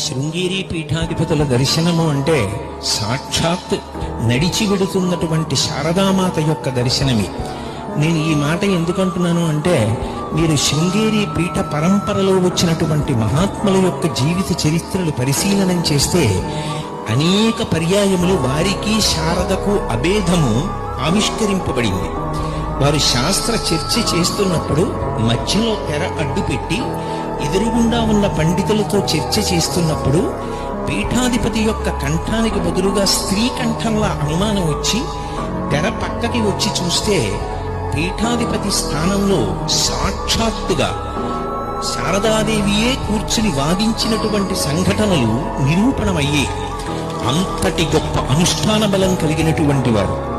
శృంగేరి పీఠాధిపతుల దర్శనము అంటే సాక్షాత్ నడిచి వెడుతున్నటువంటి శారదామాత యొక్క దర్శనమే. నేను ఈ మాట ఎందుకంటున్నాను అంటే, మీరు శృంగేరి పీఠ పరంపరలో వచ్చినటువంటి మహాత్ముల యొక్క జీవిత చరిత్రలు పరిశీలనం చేస్తే అనేక పర్యాయములు వారికి శారదకు అభేదము ఆవిష్కరింపబడింది. వారు శాస్త్ర చర్చ చేస్తున్నప్పుడు మధ్యలో తెర అడ్డుపెట్టి ఎదురుగుండా ఉన్న పండితులతో చర్చ చేస్తున్నప్పుడు పీఠాధిపతి యొక్క కంఠానికి బదులుగా స్త్రీ కంఠంలా అనుమానం వచ్చి తెర పక్కకి వచ్చి చూస్తే పీఠాధిపతి స్థానంలో సాక్షాత్తుగా శారదాదేవియే కూర్చుని వాదించినటువంటి సంఘటనలు నిరూపణమయ్యే. అంతటి గొప్ప అనుష్ఠాన బలం కలిగినటువంటి వారు.